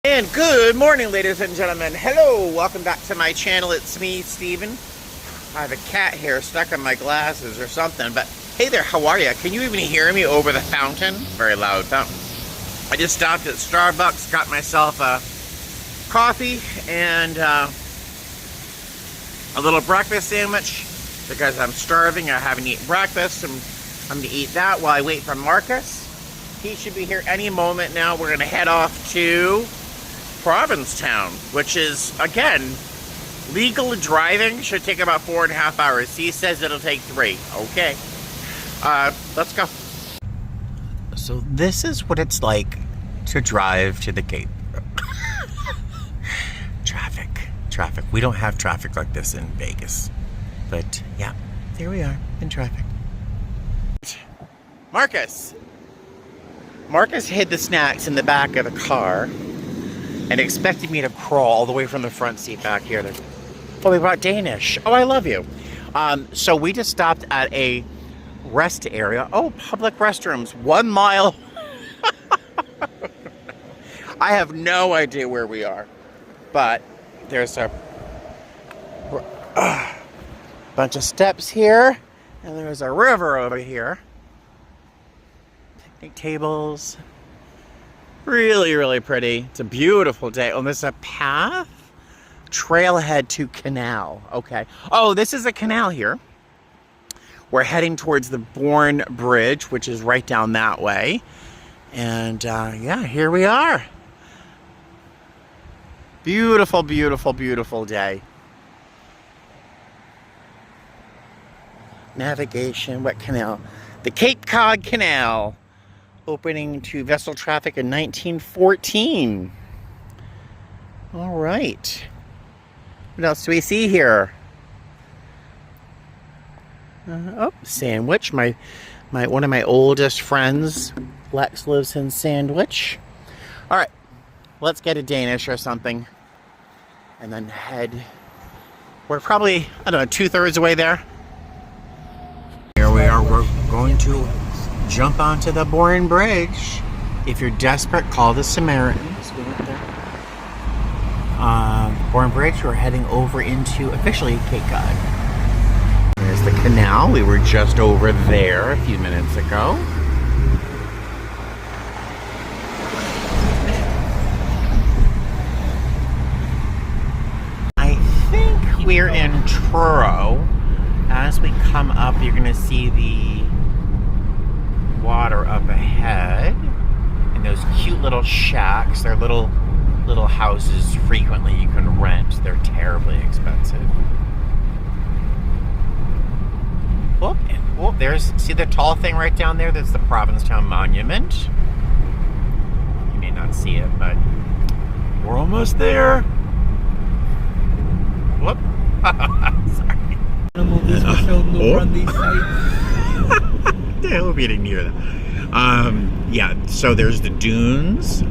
And good morning, ladies and gentlemen. Hello, welcome back to my channel. It's me, Steven. I have a cat here stuck in my glasses or something, but hey there, how are you? Can you even hear me over the fountain? Very loud fountain. I just stopped at Starbucks, got myself a coffee and a little breakfast sandwich because I'm starving. I haven't eaten breakfast, and I'm going to eat that while I wait for Marcus. He should be here any moment now. We're going to head off to Provincetown, which is, again, legal driving. Should take about 4.5 hours. He says it'll take 3. Okay. Let's go. So this is what it's like to drive to the Cape. Traffic. We don't have traffic like this in Vegas. But, yeah, here we are in traffic. Marcus hid the snacks in the back of the car and expected me to crawl all the way from the front seat back here. Oh, we brought Danish. Oh, I love you. So we just stopped at a rest area. Oh, public restrooms. 1 mile. I have no idea where we are. But there's a bunch of steps here. And there's a river over here. Picnic tables. Really, really pretty. It's a beautiful day. Oh, there's a path? Trailhead to canal. Okay. Oh, this is a canal here. We're heading towards the Bourne Bridge, which is right down that way. And, yeah, here we are. Beautiful, beautiful, beautiful day. Navigation. What canal? The Cape Cod Canal. Opening to vessel traffic in 1914. All right. What else do we see here? Oh, Sandwich. My one of my oldest friends, Lex, lives in Sandwich. All right, let's get a Danish or something, and then head. We're probably, I don't know, 2/3 away there. Here we are. We're going to jump onto the Bourne Bridge. If you're desperate, call the Samaritans. We went there. Bourne Bridge, we're heading over into, officially, Cape Cod. There's the canal. We were just over there a few minutes ago. I think we're in Truro. As we come up, you're going to see the water up ahead, and those cute little shacks. They're little houses frequently you can rent. They're terribly expensive. Oh, and there's, see the tall thing right down there? That's the Provincetown Monument. You may not see it, but we're almost there. Whoop. Sorry. Movies were filmed over on these sites. I hope you didn't hear that. Yeah, so there's the dunes.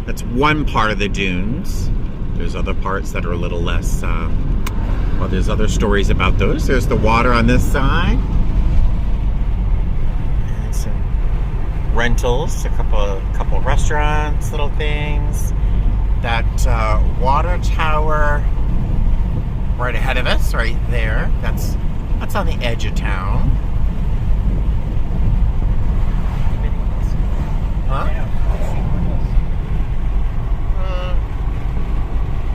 That's one part of the dunes. There's other parts that are a little less, well, there's other stories about those. There's the water on this side. And some rentals, a couple restaurants, little things. That water tower right ahead of us, right there. That's on the edge of town. Huh?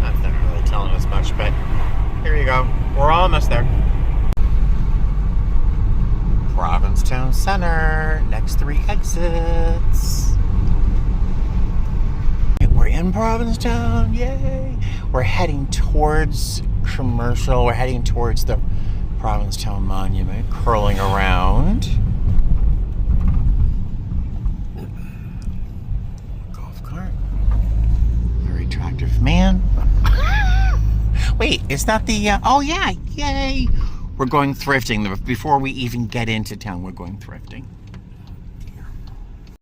That's not really telling us much, but here you go. We're almost there. Provincetown Center. Next 3 exits. We're in Provincetown. Yay! We're heading towards commercial. We're heading towards the Provincetown Monument, curling around. Golf cart. Very attractive man. Wait, is that the, oh yeah, yay! We're going thrifting. Before we even get into town, we're going thrifting.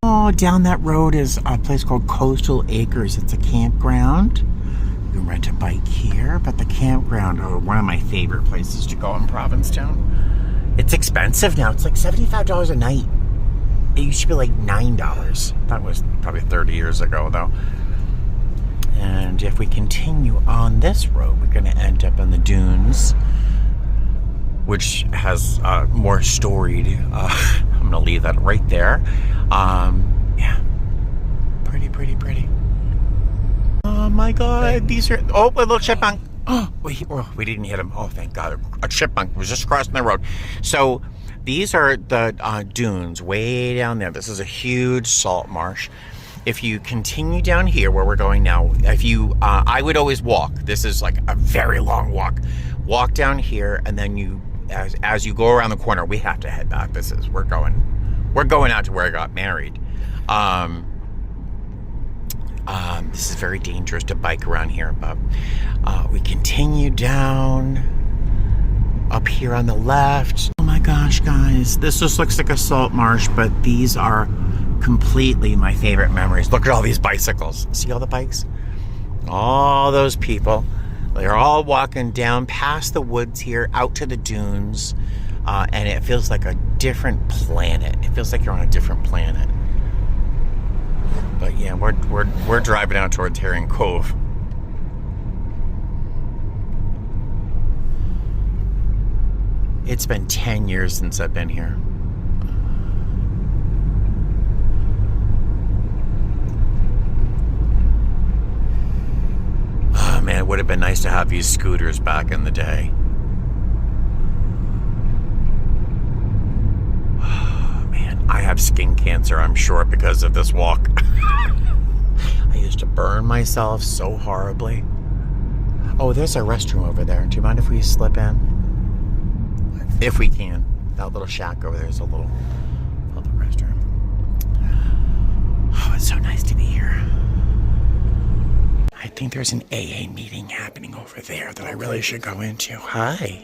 Oh, down that road is a place called Coastal Acres. It's a campground. You can rent a bike here, but the campground are one of my favorite places to go in Provincetown. It's expensive now. It's like $75 a night. It used to be like $9. That was probably 30 years ago, though. And if we continue on this road, we're going to end up on the dunes, which has more storied. I'm going to leave that right there. Yeah, pretty. Oh my God, these are. Oh, a little chipmunk. Oh, we didn't hit him. Oh, thank God. A chipmunk was just crossing the road. So these are the dunes way down there. This is a huge salt marsh. If you continue down here where we're going now, if you, I would always walk. This is like a very long walk. Walk down here, and then you, as you go around the corner, we have to head back. We're going out to where I got married. This is very dangerous to bike around here, but we continue down up here on the left. Oh my gosh, guys, this just looks like a salt marsh, but these are completely my favorite memories. Look at all these bicycles. See all the bikes? All those people. They're all walking down past the woods here, out to the dunes, and it feels like a different planet. It feels like you're on a different planet. But yeah, we're driving out towards Herring Cove. It's been 10 years since I've been here. Oh man, it would have been nice to have these scooters back in the day. I have skin cancer, I'm sure, because of this walk. I used to burn myself so horribly. Oh, there's a restroom over there. Do you mind if we slip in? If we can. That little shack over there is a little restroom. Oh, it's so nice to be here. I think there's an AA meeting happening over there that I really should go into. Hi.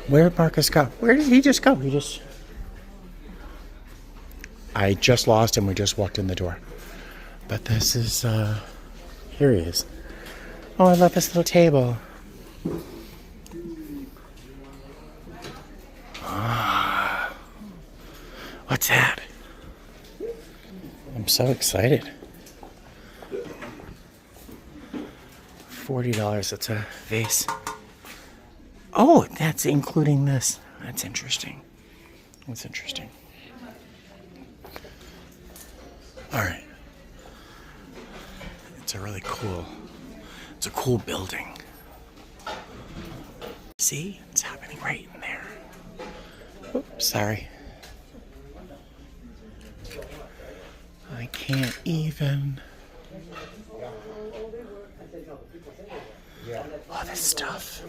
Where did Marcus go? Where did he just go? I just lost him. We just walked in the door. But this is, here he is. Oh, I love this little table. Ah, what's that? I'm so excited. $40, it's a vase. Oh, that's including this. That's interesting. All right. It's a cool building. See? It's happening right in there. Oops, sorry. I can't even. All this stuff.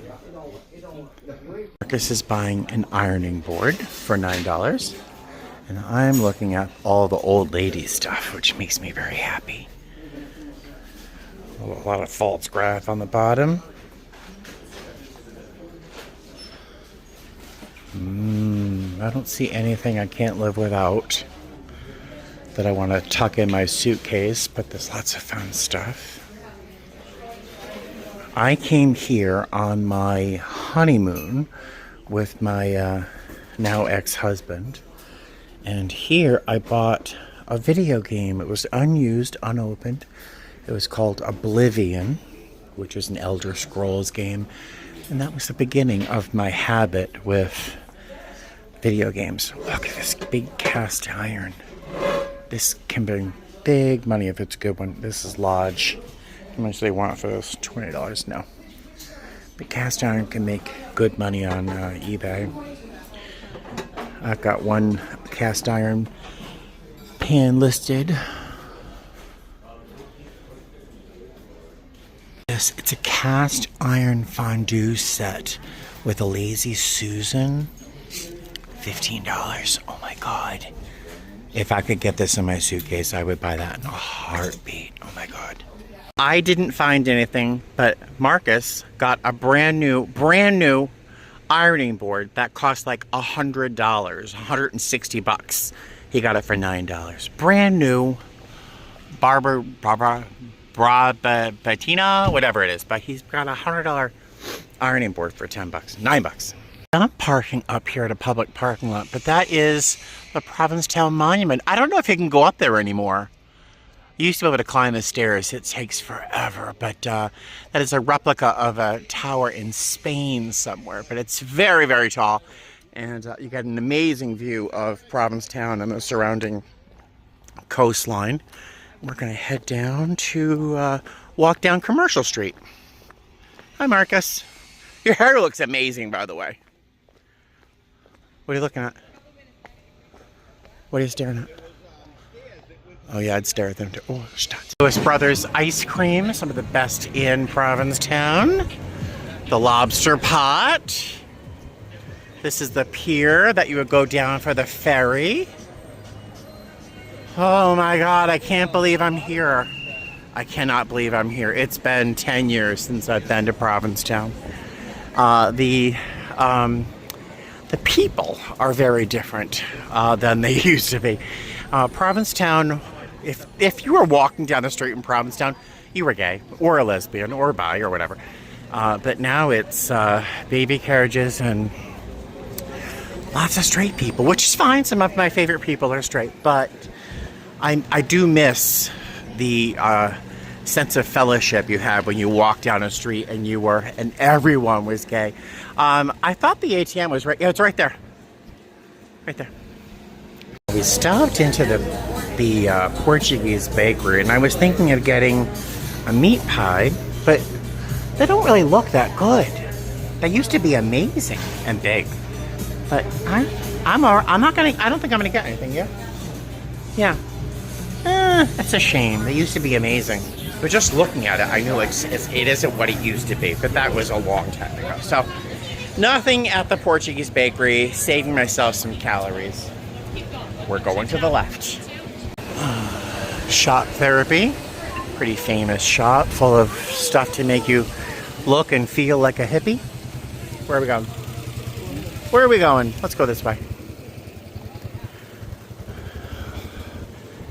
Marcus is buying an ironing board for $9. And I'm looking at all the old lady stuff, which makes me very happy. A lot of false graph on the bottom. I don't see anything I can't live without that I want to tuck in my suitcase, but there's lots of fun stuff. I came here on my honeymoon with my now ex-husband. And here I bought a video game. It was unused, unopened. It was called Oblivion, which is an Elder Scrolls game. And that was the beginning of my habit with video games. Look at this big cast iron. This can bring big money if it's a good one. This is Lodge. How much do they want for this? $20? No. But cast iron can make good money on eBay. I've got one cast iron pan listed. Yes, it's a cast iron fondue set with a Lazy Susan. $15. Oh my God. If I could get this in my suitcase, I would buy that in a heartbeat. Oh my God. I didn't find anything, but Marcus got a brand new ironing board that cost like $100, $160. He got it for $9. Brand new, Bettina, whatever it is. But he's got a $100 ironing board for $10, $9. I'm parking up here at a public parking lot, but that is the Provincetown Monument. I don't know if you can go up there anymore. You used to be able to climb the stairs. It takes forever, but that is a replica of a tower in Spain somewhere. But it's very, very tall, and you get an amazing view of Provincetown and the surrounding coastline. We're going to head down to walk down Commercial Street. Hi, Marcus. Your hair looks amazing, by the way. What are you looking at? What are you staring at? Oh yeah, I'd stare at them too. Oh, stop. Lewis Brothers ice cream, some of the best in Provincetown. The lobster pot. This is the pier that you would go down for the ferry. Oh my God, I can't believe I'm here. I cannot believe I'm here. It's been 10 years since I've been to Provincetown. The people are very different than they used to be. Provincetown, if you were walking down the street in Provincetown, you were gay or a lesbian or bi or whatever. But now it's baby carriages and lots of straight people, which is fine. Some of my favorite people are straight, but I do miss the sense of fellowship you had when you walked down a street and everyone was gay. I thought the ATM was right. Yeah, it's right there. Right there. We stopped into the Portuguese bakery, and I was thinking of getting a meat pie, but they don't really look that good. They used to be amazing and big, but I don't think I'm gonna get anything. Yeah. That's a shame. They used to be amazing. But just looking at it, I knew it isn't what it used to be. But that was a long time ago. So, nothing at the Portuguese bakery. Saving myself some calories. We're going to the left. Shop Therapy. Pretty famous shop. Full of stuff to make you look and feel like a hippie. Where are we going? Where are we going? Let's go this way.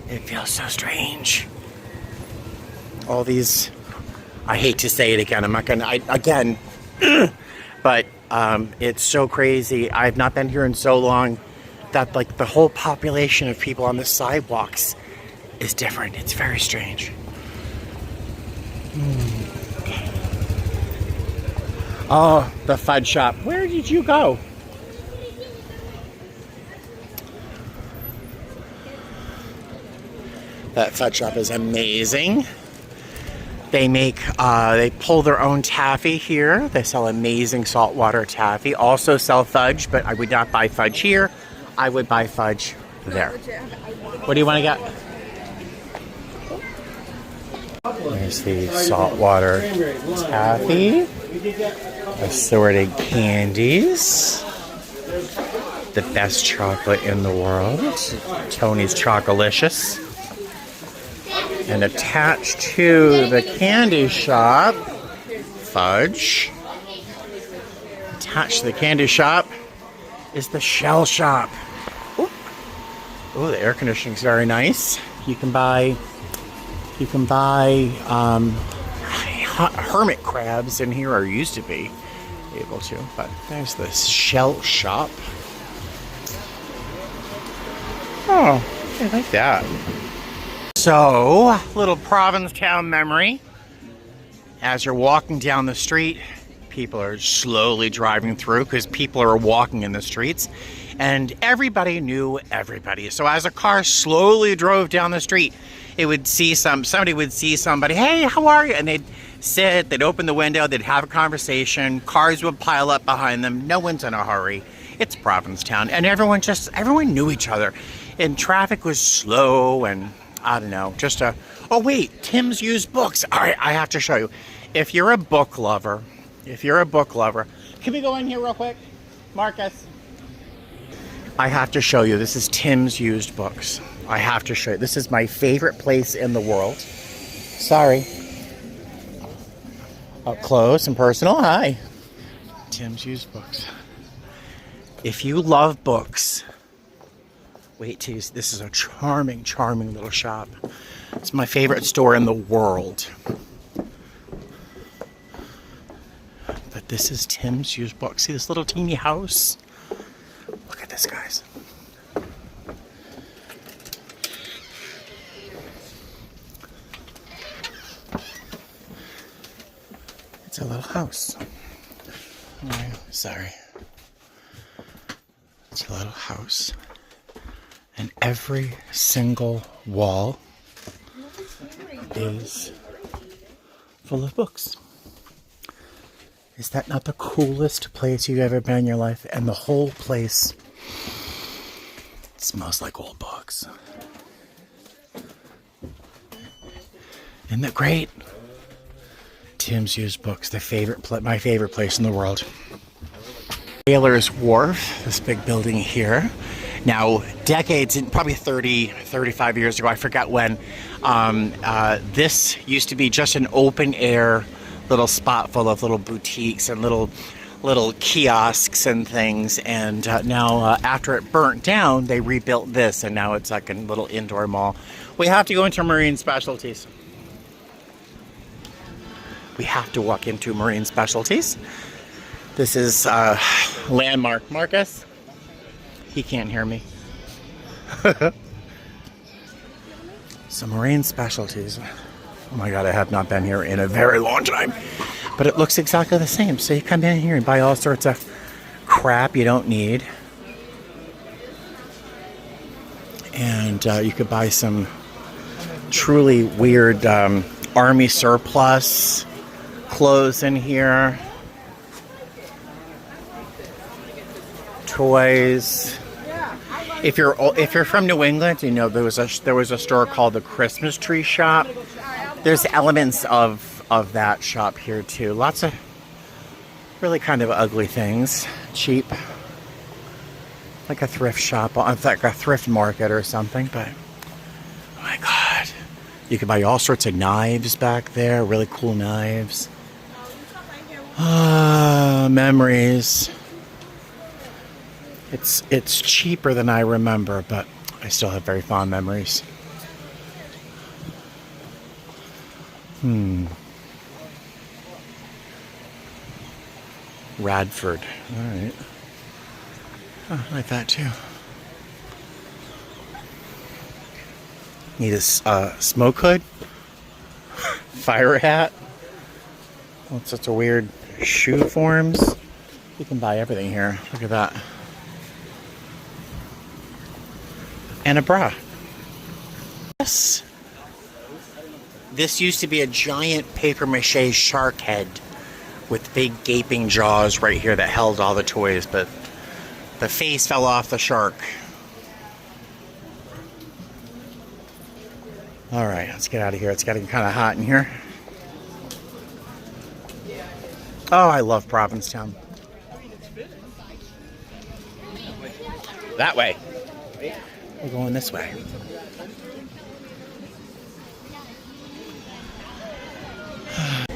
It feels so strange. All these, I hate to say it again, I'm not gonna, again, but it's so crazy. I've not been here in so long that like the whole population of people on the sidewalks is different. It's very strange. Oh, the fudge shop. Where did you go? That fudge shop is amazing. They they pull their own taffy here. They sell amazing saltwater taffy. Also sell fudge, but I would not buy fudge here. I would buy fudge there. What do you want to get? There's the saltwater taffy. Assorted candies. The best chocolate in the world. Tony's Chocolicious. And attached to the candy shop, fudge. Attached to the candy shop is the shell shop. Oh, the air conditioning is very nice. You can buy hermit crabs in here, or used to be able to. But there's the shell shop. Oh, I like that. So, little Provincetown memory. As you're walking down the street, people are slowly driving through because people are walking in the streets, and everybody knew everybody. So as a car slowly drove down the street, it would see somebody would see somebody, hey, how are you? And they'd sit, they'd open the window, they'd have a conversation, cars would pile up behind them, no one's in a hurry. It's Provincetown, and everyone knew each other. And traffic was slow, and I don't know, oh wait, Tim's Used Books. All right, I have to show you. If you're a book lover, can we go in here real quick? Marcus. I have to show you, this is Tim's Used Books. I have to show you. This is my favorite place in the world. Sorry. Up close and personal, hi. Tim's Used Books. If you love books, wait till you see, this is a charming, charming little shop. It's my favorite store in the world. But this is Tim's Used Books. See this little teeny house? Look at this, guys. It's a little house. Oh, sorry. It's a little house. And every single wall is full of books. Is that not the coolest place you've ever been in your life? And the whole place smells like old books. Isn't that great? Tim's Used Books, my favorite place in the world. Taylor's Wharf, this big building here. Now, decades, probably 30, 35 years ago, I forgot when, this used to be just an open air little spot full of little boutiques and little kiosks and things, and now after it burnt down, they rebuilt this, and now it's like a little indoor mall. We have to go into Marine Specialties. We have to walk into Marine Specialties. This is Landmark. Marcus? He can't hear me. So Marine Specialties. Oh my God, I have not been here in a very long time. But it looks exactly the same. So you come in here and buy all sorts of crap you don't need. And you could buy some truly weird army surplus clothes in here. Toys. If you're from New England, you know there was a store called the Christmas Tree Shop. There's elements of that shop here too. Lots of really kind of ugly things, cheap, like a thrift shop, like a thrift market or something. But oh my God, you could buy all sorts of knives back there, really cool knives. Memories. It's cheaper than I remember, but I still have very fond memories. Radford. All right. Oh, I like that too. Need a smoke hood, fire hat. All sorts of weird shoe forms. You can buy everything here. Look at that. And a bra. Yes. This used to be a giant papier-mâché shark head with big gaping jaws right here that held all the toys, but the face fell off the shark. All right, let's get out of here. It's getting kind of hot in here. Oh, I love Provincetown. That way. We're going this way.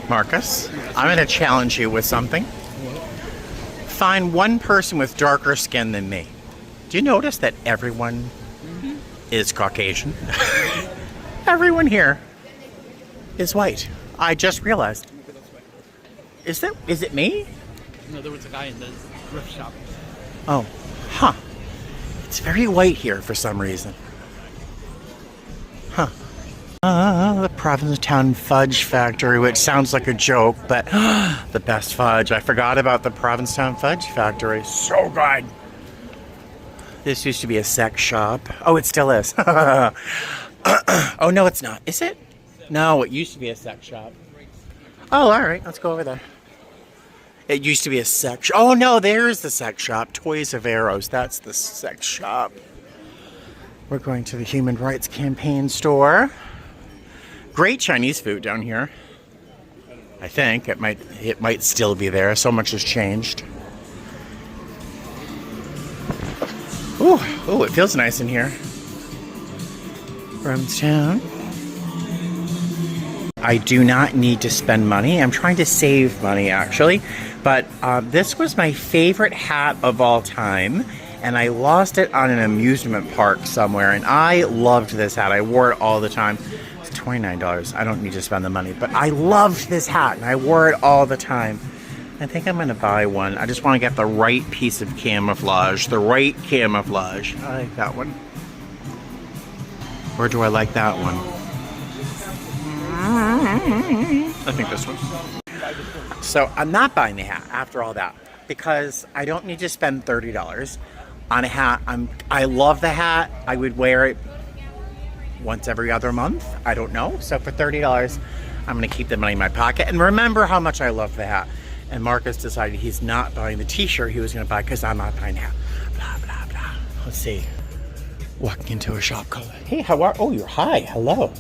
Marcus, I'm going to challenge you with something. Find one person with darker skin than me. Do you notice that everyone is Caucasian? Everyone here is white. I just realized. Is it me? No, there was a guy in the thrift shop. Oh, huh. It's very white here for some reason. Huh. The Provincetown Fudge Factory, which sounds like a joke, but the best fudge. I forgot about the Provincetown Fudge Factory. So good. This used to be a sex shop. Oh, it still is. Oh, no, it's not. Is it? No, it used to be a sex shop. Oh, all right. Let's go over there. It used to be a sex shop. Oh, no, there's the sex shop. Toys of Arrows. That's the sex shop. We're going to the Human Rights Campaign store. Great Chinese food down here. I think it might still be there. So much has changed. Ooh, it feels nice in here. Provincetown. I do not need to spend money. I'm trying to save money, actually. But this was my favorite hat of all time. And I lost it on an amusement park somewhere. And I loved this hat. I wore it all the time. It's $29. I don't need to spend the money. But I loved this hat. And I wore it all the time. I think I'm going to buy one. I just want to get the right piece of camouflage. The right camouflage. I like that one. Or do I like that one? I think this one. So I'm not buying the hat after all that because I don't need to spend $30 on a hat. I love the hat. I would wear it once every other month. I don't know. So for $30, I'm going to keep the money in my pocket. And remember how much I love the hat. And Marcus decided he's not buying the t-shirt he was going to buy because I'm not buying the hat. Blah, blah, blah. Let's see. Walking into a shop called, hey, how are, oh, you're, hi, hello.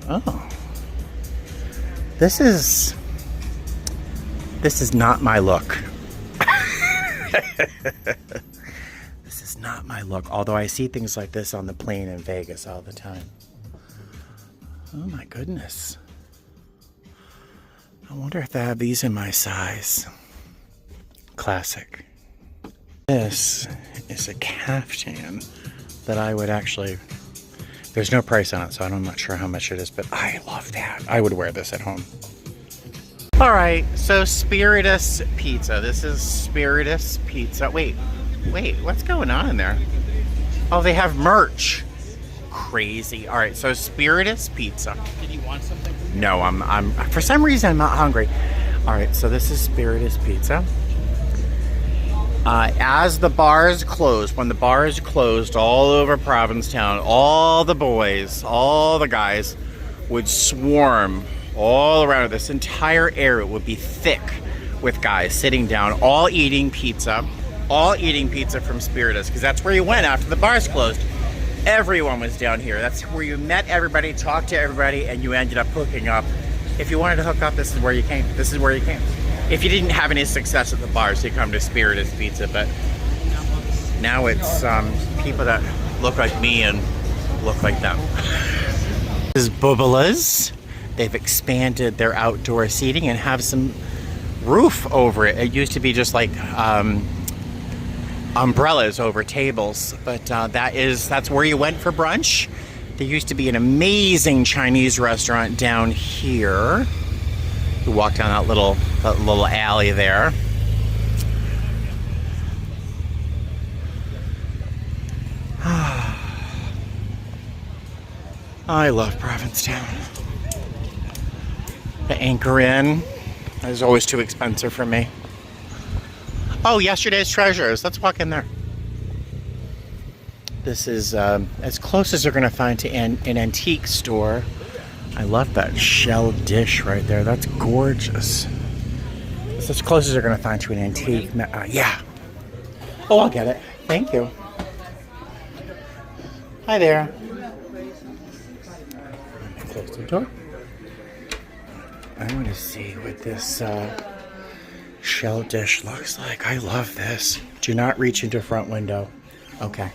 Oh. This is not my look. This is not my look, although I see things like this on the plane in Vegas all the time. Oh my goodness. I wonder if they have these in my size. Classic. This is a caftan that I would actually, there's no price on it, so I'm not sure how much it is, but I love that. I would wear this at home. All right, so Spiritus Pizza. This is Spiritus Pizza. Wait, what's going on in there? Oh, they have merch. Crazy. All right, so Spiritus Pizza. Did you want something? No, I'm for some reason I'm not hungry. All right, so this is Spiritus Pizza. As the bars closed, when the bars closed all over Provincetown, all the boys, all the guys would swarm all around. This entire area would be thick with guys sitting down, all eating pizza from Spiritus, because that's where you went after the bars closed. Everyone was down here. That's where you met everybody, talked to everybody, and you ended up hooking up. If you wanted to hook up, this is where you came. This is where you came. If you didn't have any success at the bars, you come to Spiritus Pizza, but now it's people that look like me and look like them. This is Bubala's. They've expanded their outdoor seating and have some roof over it. It used to be just like umbrellas over tables, but that's where you went for brunch. There used to be an amazing Chinese restaurant down here. You walk down that little alley there. I love Provincetown. The Anchor Inn is always too expensive for me. Oh, Yesterday's Treasures. Let's walk in there. This is as close as you're going to find to an antique store. I love that shell dish right there. That's gorgeous. It's as close as you're going to find to an antique. Yeah. Oh, I'll get it. Thank you. Hi there. Close the door. I want to see what this shell dish looks like. I love this. Do not reach into front window. Okay.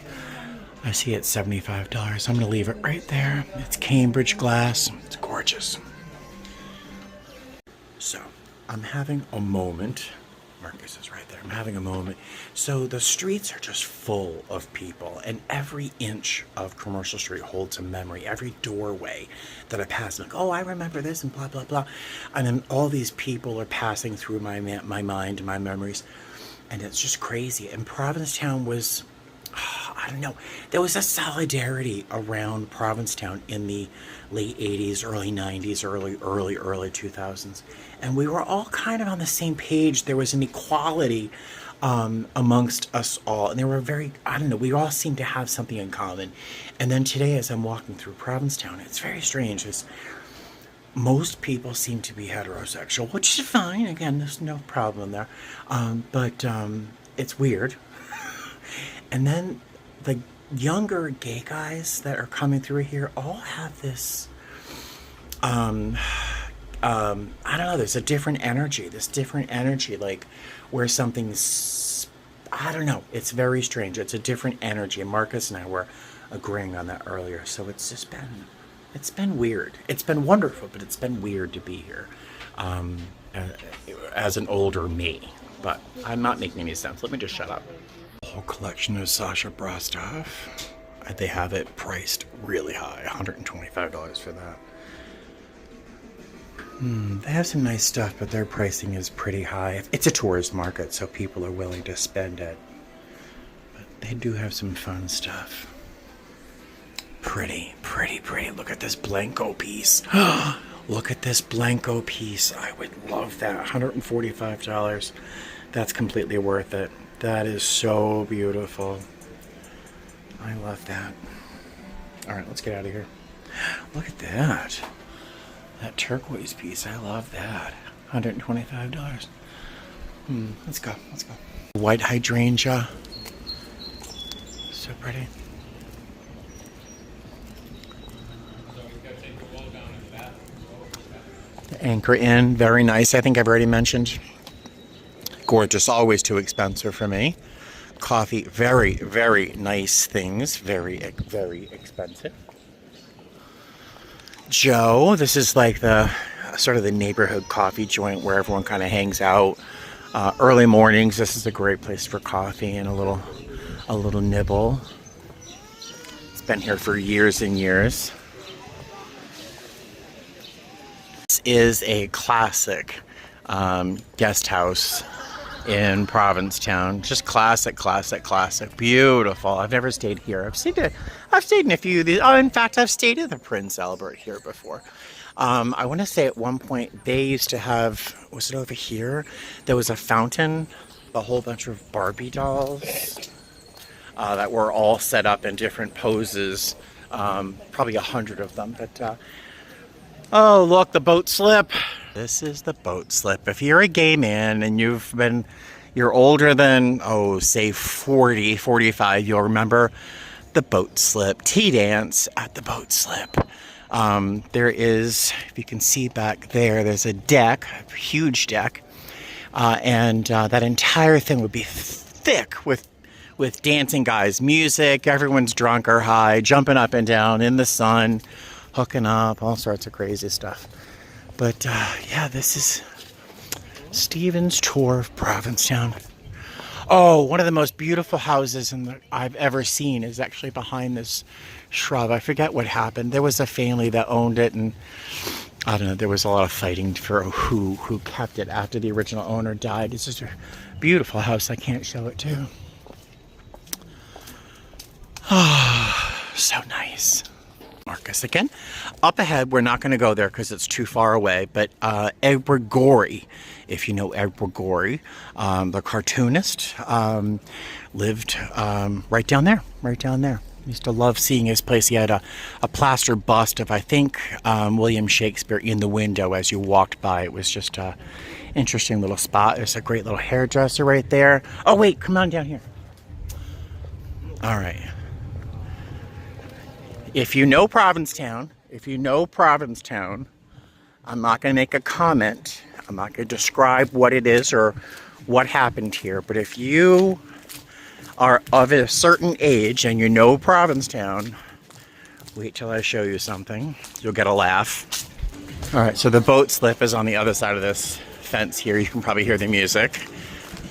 I see it's $75. I'm going to leave it right there. It's Cambridge glass. It's gorgeous. So, I'm having a moment. Marcus is right there. I'm having a moment. So, the streets are just full of people, and every inch of Commercial Street holds a memory. Every doorway that I pass, I'm like, oh, I remember this, and blah, blah, blah. And then all these people are passing through my mind, my memories, and it's just crazy. And Provincetown was, I don't know, there was a solidarity around Provincetown in the late 80s, early 90s, early 2000s. And we were all kind of on the same page. There was an equality amongst us all. And they were very, I don't know, we all seemed to have something in common. And then today, as I'm walking through Provincetown, it's very strange. Most people seem to be heterosexual, which is fine. Again, there's no problem there. But it's weird. And then the younger gay guys that are coming through here all have this, I don't know, there's a different energy, like where something's, I don't know, it's very strange. It's a different energy. And Marcus and I were agreeing on that earlier. So it's been weird. It's been wonderful, but it's been weird to be here as an older me. But I'm not making any sense. Let me just shut up. Whole collection of Sasha bra stuff. They have it priced really high, $125 for that. They have some nice stuff, but their pricing is pretty high. It's a tourist market, so people are willing to spend it. But they do have some fun stuff. Pretty. Look at this Blanco piece. Look at this Blanco piece. I would love that. $145. That's completely worth it. That is so beautiful. I love that. All right, let's get out of here. Look at that. That turquoise piece. I love that. $125. Let's go. Let's go. White hydrangea. So pretty. The Anchor Inn, very nice. I think I've already mentioned. Gorgeous, always too expensive for me. Coffee, very, very nice things. Very, very expensive. Joe, this is like the sort of the neighborhood coffee joint where everyone kind of hangs out. Early mornings, this is a great place for coffee and a little nibble. It's been here for years and years. This is a classic guest house in Provincetown. Just classic, classic, classic. Beautiful. I've never stayed here. I've stayed in a few of these. Oh, in fact, I've stayed at the Prince Albert here before. I want to say at one point they used to have, was it over here? There was a fountain, a whole bunch of Barbie dolls that were all set up in different poses. Probably 100 of them. But oh, look, the boat slip. This is the boat slip. If you're a gay man and you're older than, oh, say 40, 45, you'll remember the boat slip. Tea dance at the boat slip. There is, if you can see back there, there's a deck, a huge deck, and that entire thing would be thick with dancing guys, music, everyone's drunk or high, jumping up and down in the sun, hooking up, all sorts of crazy stuff. But yeah, this is Stephen's tour of Provincetown. Oh, one of the most beautiful houses I've ever seen is actually behind this shrub. I forget what happened. There was a family that owned it, and I don't know, there was a lot of fighting for who kept it after the original owner died. It's just a beautiful house. I can't show it too. Oh, so nice. Marcus again. Up ahead, we're not going to go there because it's too far away, but Edward Gorey, if you know Edward Gorey, the cartoonist, lived right down there. Used to love seeing his place. He had a plaster bust of, I think, William Shakespeare in the window as you walked by. It was just a interesting little spot. There's a great little hairdresser right there. Oh, wait, come on down here. All right. If you know Provincetown, I'm not going to make a comment. I'm not going to describe what it is or what happened here. But if you are of a certain age and you know Provincetown, wait till I show you something. You'll get a laugh. All right, so the boat slip is on the other side of this fence here. You can probably hear the music,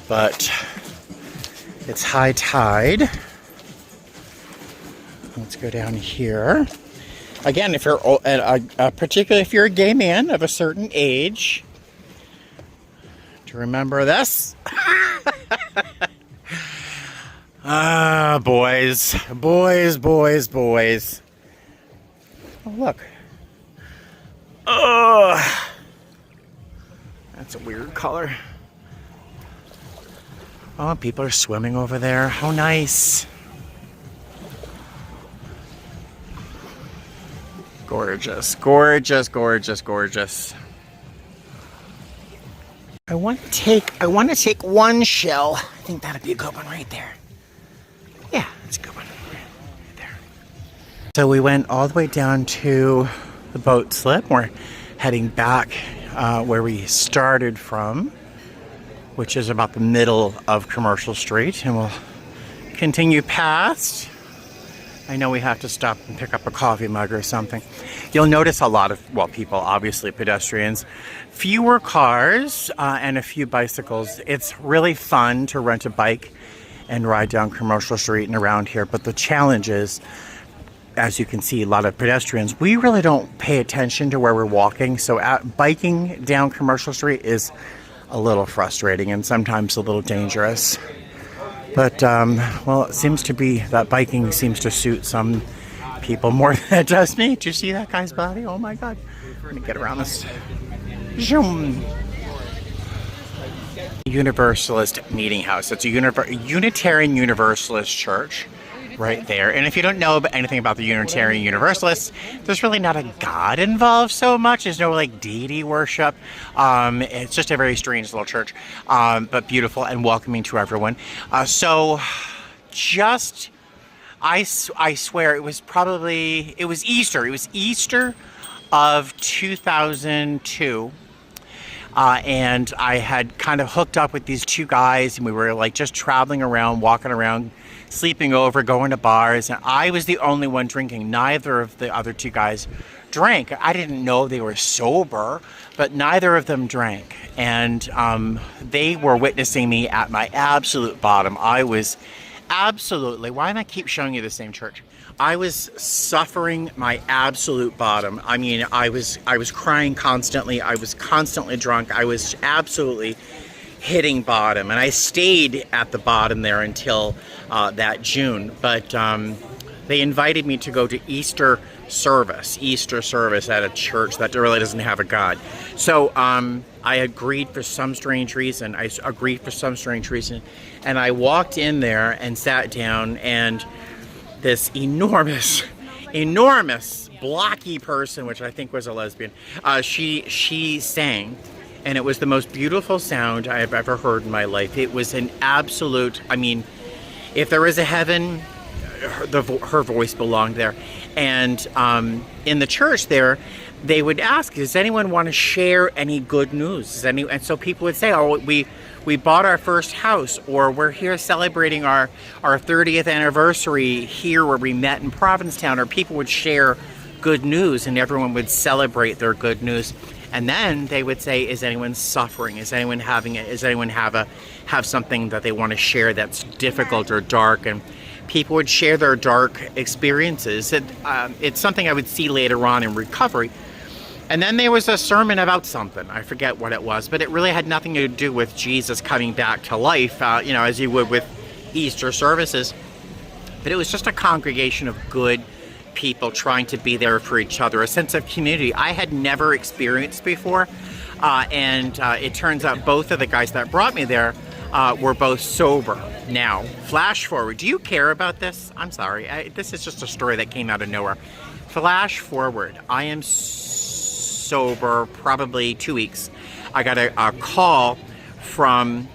but it's high tide. Let's go down here. Again, if you're particularly if you're a gay man of a certain age, to remember this. Boys. Oh, look. Oh, that's a weird color. Oh, people are swimming over there. How nice. Gorgeous. I want to take one shell. I think that'd be a good one right there. Yeah, that's a good one right there. So we went all the way down to the boat slip. We're heading back where we started from, which is about the middle of Commercial Street, and we'll continue past. I know we have to stop and pick up a coffee mug or something. You'll notice a lot of, well, people, obviously pedestrians, fewer cars and a few bicycles. It's really fun to rent a bike and ride down Commercial Street and around here. But the challenge is, as you can see, a lot of pedestrians. We really don't pay attention to where we're walking. So biking down Commercial Street is a little frustrating and sometimes a little dangerous. But, well, it seems to be that biking seems to suit some people more than it does me. Did you see that guy's body? Oh my God. Let me get around this. Zoom. Universalist Meeting House. It's a Unitarian Universalist Church right there. And if you don't know anything about the Unitarian Universalists, there's really not a God involved so much. There's no like deity worship. It's just a very strange little church, but beautiful and welcoming to everyone. I swear it was Easter. It was Easter of 2002. And I had kind of hooked up with these two guys, and we were like just traveling around, walking around, sleeping over, going to bars, and I was the only one drinking. Neither of the other two guys drank. I didn't know they were sober, but neither of them drank. And they were witnessing me at my absolute bottom. I was absolutely, why am I keep showing you the same church? I was suffering my absolute bottom. I mean, I was crying constantly. I was constantly drunk. I was absolutely hitting bottom, and I stayed at the bottom there until that June. But they invited me to go to Easter service at a church that really doesn't have a God. So I agreed for some strange reason. And I walked in there and sat down, and this enormous blocky person, which I think was a lesbian, she sang, and it was the most beautiful sound I have ever heard in my life. It was an absolute, I mean, if there is a heaven, her voice belonged there. And in the church there, they would ask, does anyone want to share any good news? And so people would say, oh, we bought our first house, or we're here celebrating our 30th anniversary here where we met in Provincetown, or people would share good news and everyone would celebrate their good news. And then they would say, is anyone suffering? Is anyone having it? Does anyone have something that they want to share that's difficult or dark? And people would share their dark experiences. It's something I would see later on in recovery. And then there was a sermon about something. I forget what it was, but it really had nothing to do with Jesus coming back to life, as you would with Easter services. But it was just a congregation of good people trying to be there for each other, a sense of community I had never experienced before. And it turns out both of the guys that brought me there were both sober. Now, flash forward. Do you care about this? I'm sorry. This is just a story that came out of nowhere. Flash forward. I am sober probably 2 weeks. I got a call from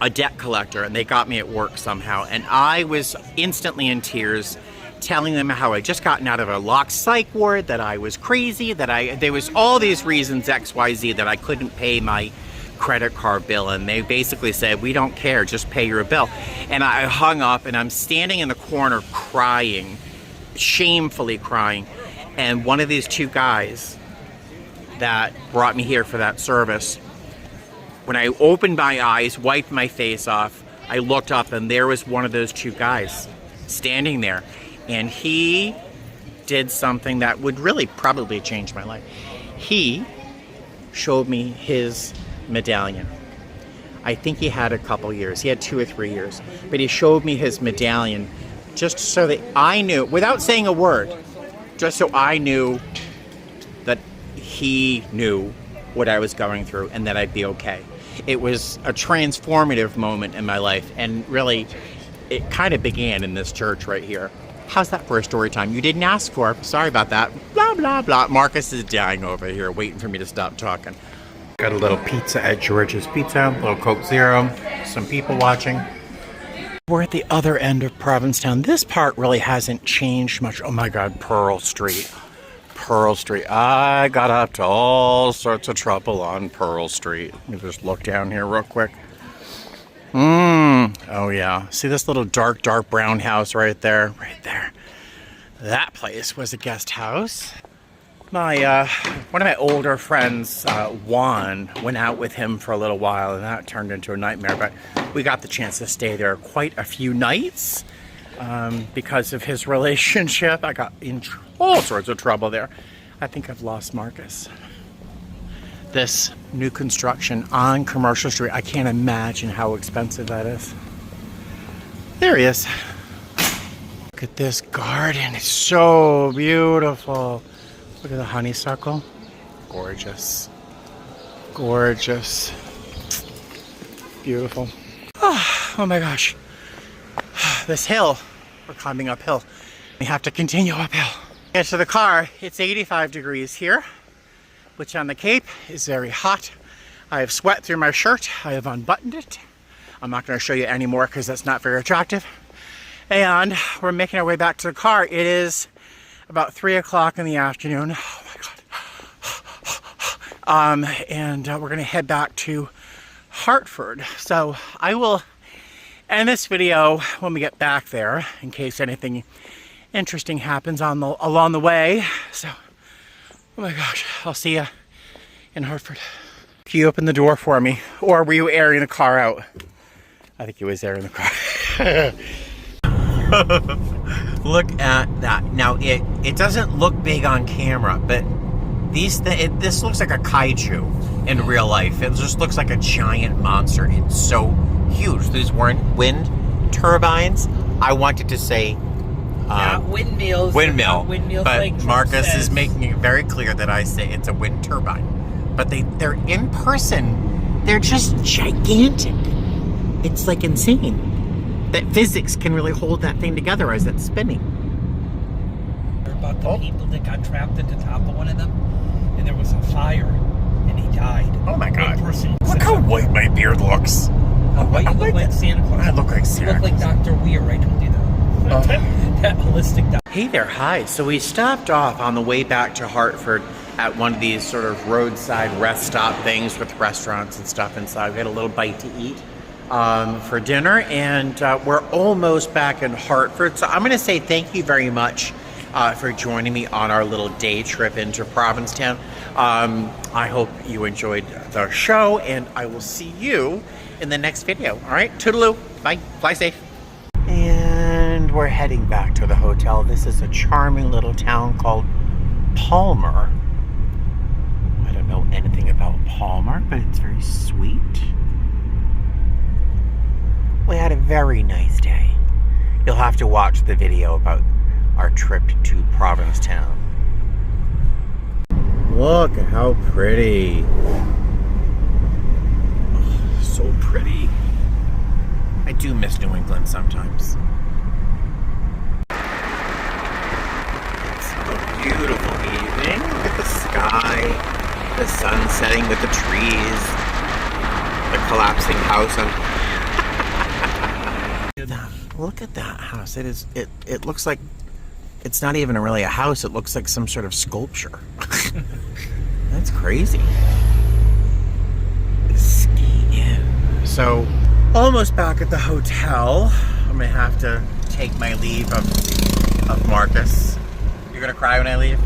a debt collector, and they got me at work somehow, and I was instantly in tears, telling them how I just gotten out of a locked psych ward, that I was crazy, that there was all these reasons XYZ that I couldn't pay my credit card bill, and they basically said, we don't care, just pay your bill. And I hung up, and I'm standing in the corner crying, shamefully crying, and one of these two guys that brought me here for that service, when I opened my eyes, wiped my face off, I looked up, and there was one of those two guys standing there, and he did something that would really probably change my life. He showed me his medallion. I think he had a couple years. He had 2 or 3 years, but he showed me his medallion just so that I knew, without saying a word, just so I knew that he knew what I was going through and that I'd be okay. It was a transformative moment in my life, and really, it kind of began in this church right here. How's that for a story time? You didn't ask for. Sorry about that. Blah, blah, blah. Marcus is dying over here, waiting for me to stop talking. Got a little pizza at George's Pizza, a little Coke Zero, some people watching. We're at the other end of Provincetown. This part really hasn't changed much. Oh my God, Pearl Street. Pearl Street. I got up to all sorts of trouble on Pearl Street. Let me just look down here real quick. Oh yeah. See this little dark brown house right there? Right there. That place was a guest house. One of my older friends, Juan, went out with him for a little while, and that turned into a nightmare, but we got the chance to stay there quite a few nights because of his relationship. I got in all sorts of trouble there. I think I've lost Marcus. This new construction on Commercial Street, I can't imagine how expensive that is. There he is. Look at this garden. It's so beautiful. Look at the honeysuckle. Gorgeous. Gorgeous. Beautiful. Oh my gosh. This hill, we're climbing uphill. We have to continue uphill. Get to the car. It's 85 degrees here, which on the Cape is very hot. I have sweat through my shirt. I have unbuttoned it. I'm not going to show you anymore because that's not very attractive. And we're making our way back to the car. It is about 3 o'clock in the afternoon. Oh my God. And we're going to head back to Hartford. So I will end this video when we get back there in case anything interesting happens along the way. So, oh my gosh, I'll see you in Hartford. Can you open the door for me? Or were you airing the car out? I think he was airing the car. Look at that. Now, it doesn't look big on camera, but this looks like a kaiju in real life. It just looks like a giant monster. It's so huge. These weren't wind turbines. I wanted to say windmills. Windmill. Windmills, but like Marcus says. is making it very clear that I say it's a wind turbine. But they're in person. They're just gigantic. It's like insane that physics can really hold that thing together as it's spinning. About the people that got trapped at the top of one of them, and there was a fire, and he died. Oh my God! Look how white my beard looks. White, you look like Santa Claus. I look like Santa Claus. You look like Dr. Weir. I told you that. That holistic doctor. Hey there, hi. So we stopped off on the way back to Hartford at one of these sort of roadside rest stop things with restaurants and stuff inside. We had a little bite to eat for dinner, and we're almost back in Hartford. So I'm going to say thank you very much for joining me on our little day trip into Provincetown. I hope you enjoyed the show, and I will see you in the next video. All right, toodaloo. Bye. Fly safe. And we're heading back to the hotel. This is a charming little town called Palmer. I don't know anything about Palmer, but it's very sweet. We had a very nice day. You'll have to watch the video about our trip to Provincetown. Look at how pretty. Oh, so pretty. I do miss New England sometimes. It's a beautiful evening. Look at the sky, the sun setting with the trees, the collapsing house on. Look at that house. It looks like it's not even really a house. It looks like some sort of sculpture. That's crazy. Ski in. So, almost back at the hotel. I'm gonna have to take my leave of Marcus. You're gonna cry when I leave?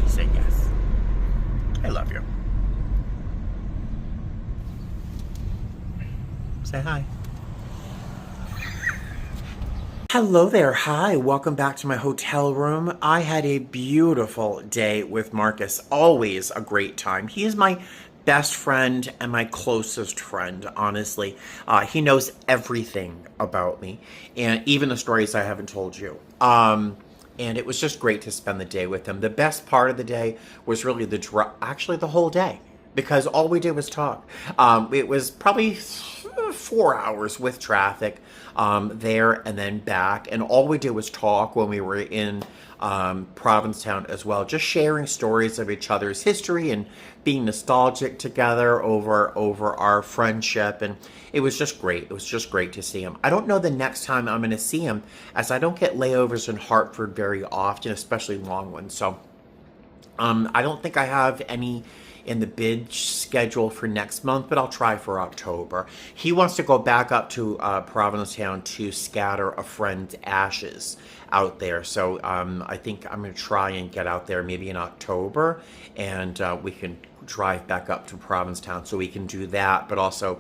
You say yes. I love you. Say hi. Hello there, hi, welcome back to my hotel room. I had a beautiful day with Marcus, always a great time. He is my best friend and my closest friend, honestly. He knows everything about me, and even the stories I haven't told you. And it was just great to spend the day with him. The best part of the day was really actually the whole day, because all we did was talk. It was probably 4 hours with traffic there and then back, and all we did was talk when we were in Provincetown as well, just sharing stories of each other's history and being nostalgic together over our friendship, and it was just great. It was just great to see him. I don't know the next time I'm going to see him, as I don't get layovers in Hartford very often, especially long ones, so I don't think I have any in the bid schedule for next month, but I'll try for October. He wants to go back up to Provincetown to scatter a friend's ashes out there. So I think I'm going to try and get out there maybe in October, and we can drive back up to Provincetown so we can do that, but also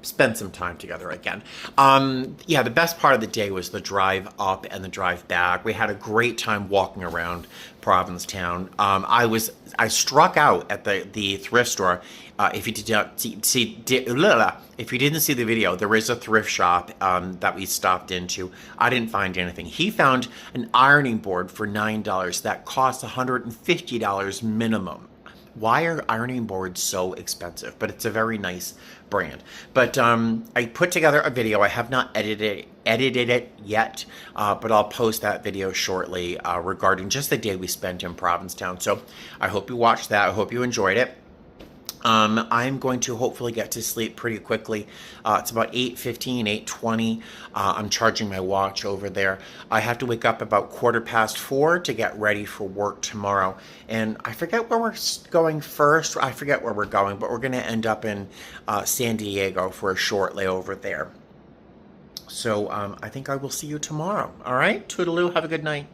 spend some time together again. Yeah, the best part of the day was the drive up and the drive back. We had a great time walking around Provincetown. I struck out at the thrift store. If you did not if you didn't see the video, there is a thrift shop that we stopped into. I didn't find anything. He found an ironing board for $9 that costs $150 minimum. Why are ironing boards so expensive? But it's a very nice brand. But I put together a video. I have not edited it yet, but I'll post that video shortly regarding just the day we spent in Provincetown. So I hope you watched that. I hope you enjoyed it. I'm going to hopefully get to sleep pretty quickly. It's about 8:15, 8:20. I'm charging my watch over there. I have to wake up about 4:15 to get ready for work tomorrow. And I forget where we're going first. I forget where we're going, but we're going to end up in San Diego for a short layover there. So I think I will see you tomorrow. All right? Toodaloo. Have a good night.